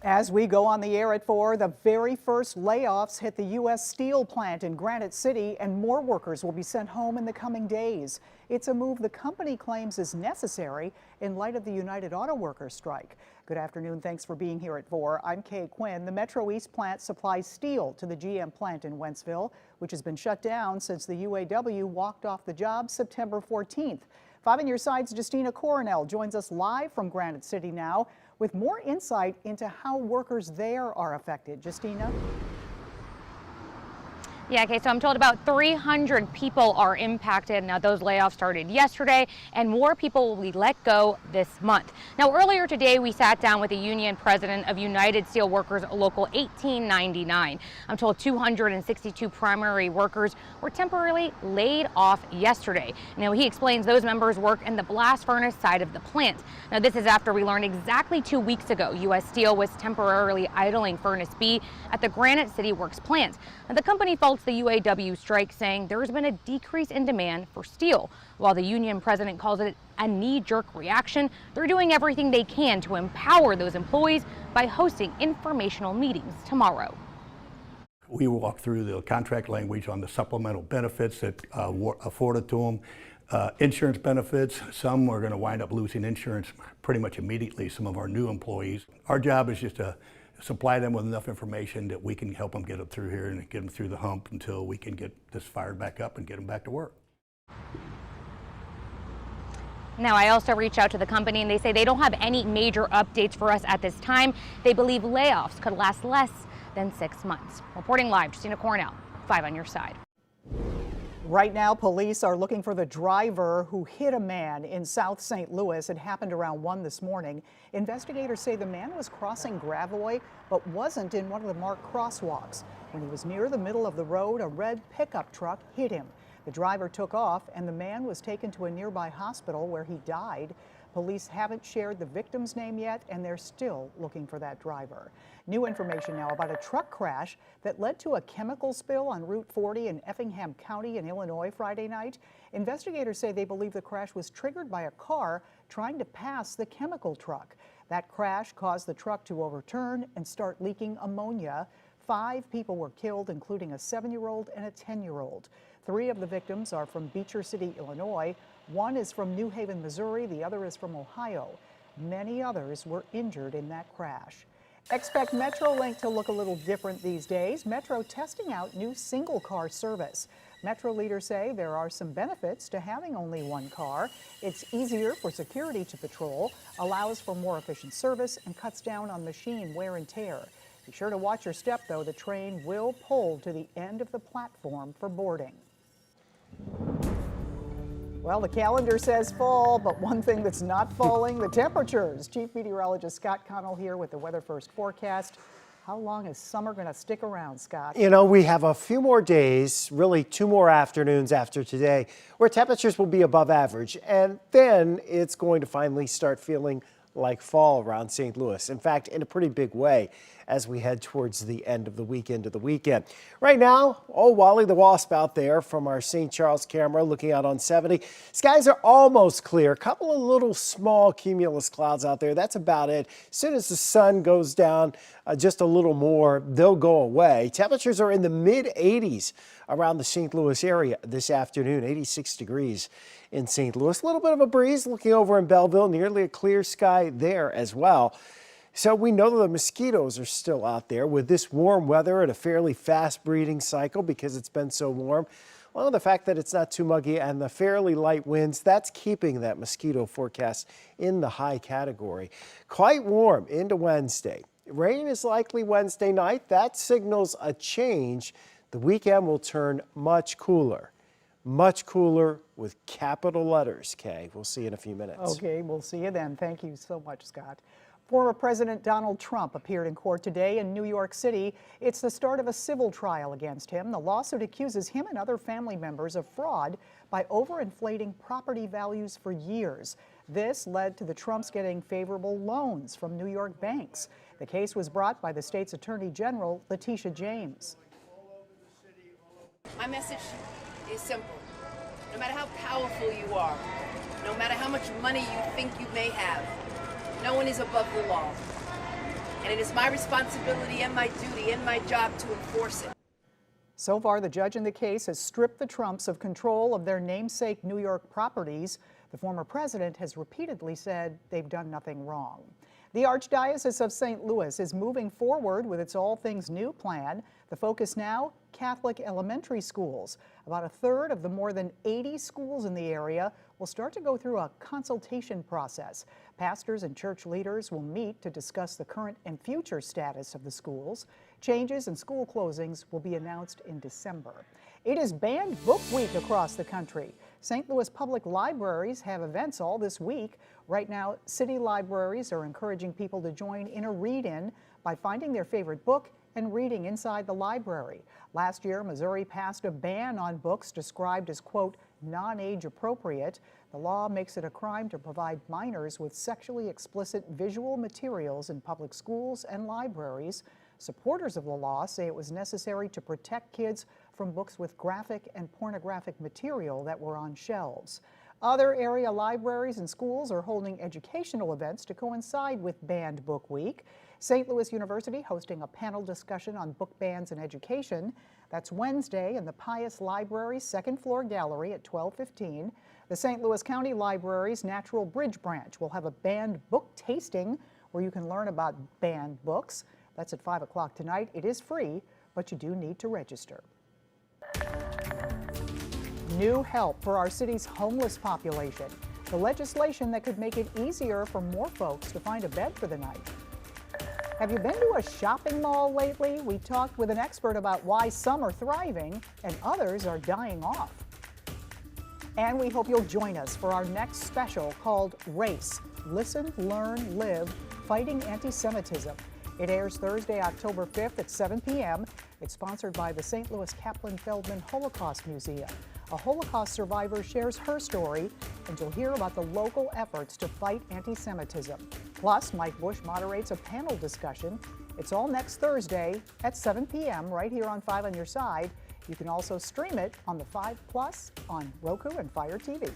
As we go on the air at 4, the very first layoffs hit the U.S. Steel plant in Granite City, and more workers will be sent home in the coming days. It's a move the company claims is necessary in light of the United Auto Workers strike. Good afternoon. Thanks for being here at 4. I'm Kay Quinn. The Metro East plant supplies steel to the GM plant in Wentzville, which has been shut down since the UAW walked off the job September 14th. 5 on your side's Justina Coronel joins us live from Granite City now with more insight into how workers there are affected. Justina? Yeah, okay, so I'm told about 300 people are impacted. Now, those layoffs started yesterday, and more people will be let go this month. Now, earlier today, we sat down with the union president of United Steelworkers Local 1899. I'm told 262 primary workers were temporarily laid off yesterday. Now, he explains those members work in the blast furnace side of the plant. Now, this is after we learned exactly 2 weeks ago, U.S. Steel was temporarily idling Furnace B at the Granite City Works plant. Now, the company faults the UAW strike, saying there has been a decrease in demand for steel. While the union president calls it a knee-jerk reaction, they're doing everything they can to empower those employees by hosting informational meetings tomorrow. We walk through the contract language on the supplemental benefits that afforded to them. Insurance benefits, some are going to wind up losing insurance pretty much immediately, some of our new employees. Our job is just to supply them with enough information that we can help them get up through here and get them through the hump until we can get this fired back up and get them back to work. Now, I also reached out to the company and they say they don't have any major updates for us at this time. They believe layoffs could last less than 6 months. Reporting live, Justina Coronel, 5 on your side. Right now, police are looking for the driver who hit a man in South St. Louis. It happened around 1 this morning. Investigators say the man was crossing Gravois, but wasn't in one of the marked crosswalks. When he was near the middle of the road, a red pickup truck hit him. The driver took off, and the man was taken to a nearby hospital where he died. Police haven't shared the victim's name yet, and they're still looking for that driver. New information now about a truck crash that led to a chemical spill on Route 40 in Effingham County in Illinois Friday night. Investigators say they believe the crash was triggered by a car trying to pass the chemical truck. That crash caused the truck to overturn and start leaking ammonia. 5 people were killed, including a 7-year-old and a 10-year-old. 3 of the victims are from Beecher City, Illinois. 1 is from New Haven, Missouri. The other is from Ohio. Many others were injured in that crash. Expect MetroLink to look a little different these days. Metro testing out new single-car service. Metro leaders say there are some benefits to having only 1 car. It's easier for security to patrol, allows for more efficient service, and cuts down on machine wear and tear. Be sure to watch your step, though. The train will pull to the end of the platform for boarding. Well, the calendar says fall, but one thing that's not falling, the temperatures. Chief Meteorologist Scott Connell here with the Weather First forecast. How long is summer going to stick around, Scott? You know, we have a few more days, really 2 more afternoons after today, where temperatures will be above average, and then it's going to finally start feeling like fall around St. Louis. In fact, in a pretty big way as we head towards the end of the weekend to the weekend. Right now, Wally the Wasp out there from our St. Charles camera looking out on 70. Skies are almost clear. A couple of little small cumulus clouds out there. That's about it. As soon as the sun goes down just a little more, they'll go away. Temperatures are in the mid-80s around the St. Louis area this afternoon, 86 degrees in St. Louis. A little bit of a breeze looking over in Belleville, nearly a clear sky there as well. So we know that the mosquitoes are still out there with this warm weather and a fairly fast breeding cycle because it's been so warm. Well, the fact that it's not too muggy and the fairly light winds, that's keeping that mosquito forecast in the high category. Quite warm into Wednesday. Rain is likely Wednesday night. That signals a change. The weekend will turn much cooler with capital letters, Kay. We'll see you in a few minutes. Okay, we'll see you then. Thank you so much, Scott. Former President Donald Trump appeared in court today in New York City. It's the start of a civil trial against him. The lawsuit accuses him and other family members of fraud by overinflating property values for years. This led to the Trumps getting favorable loans from New York banks. The case was brought by the state's Attorney General, Letitia James. My message is simple. No matter how powerful you are, no matter how much money you think you may have, no one is above the law. and it is my responsibility and my duty and my job to enforce it. So far, the judge in the case has stripped the Trumps of control of their namesake New York properties. The former president has repeatedly said they've done nothing wrong. The Archdiocese of St. Louis is moving forward with its All Things New plan. The focus now, Catholic elementary schools. About a third of the more than 80 schools in the area will start to go through a consultation process. Pastors and church leaders will meet to discuss the current and future status of the schools. Changes and school closings will be announced in December. It is Banned Book Week across the country. St. Louis public libraries have events all this week. Right now, city libraries are encouraging people to join in a read-in by finding their favorite book and reading inside the library. Last year, Missouri passed a ban on books described as, quote, non-age appropriate. The law makes it a crime to provide minors with sexually explicit visual materials in public schools and libraries. Supporters of the law say it was necessary to protect kids from books with graphic and pornographic material that were on shelves. Other area libraries and schools are holding educational events to coincide with Banned Book Week. St. Louis University hosting a panel discussion on book bans in education. That's Wednesday in the Pius Library's second floor gallery at 12:15. The St. Louis County Library's Natural Bridge branch will have a banned book tasting where you can learn about banned books. That's at 5 o'clock tonight. It is free, but you do need to register. New help for our city's homeless population. The legislation that could make it easier for more folks to find a bed for the night. Have you been to a shopping mall lately? We talked with an expert about why some are thriving and others are dying off. And we hope you'll join us for our next special called Race, Listen, Learn, Live, Fighting Anti-Semitism. It airs Thursday, October 5th at 7 p.m. It's sponsored by the St. Louis Kaplan Feldman Holocaust Museum. A Holocaust survivor shares her story, and you'll hear about the local efforts to fight anti-Semitism. Plus, Mike Bush moderates a panel discussion. It's all next Thursday at 7 p.m. right here on 5 on Your Side. You can also stream it on the 5 Plus on Roku and Fire TV.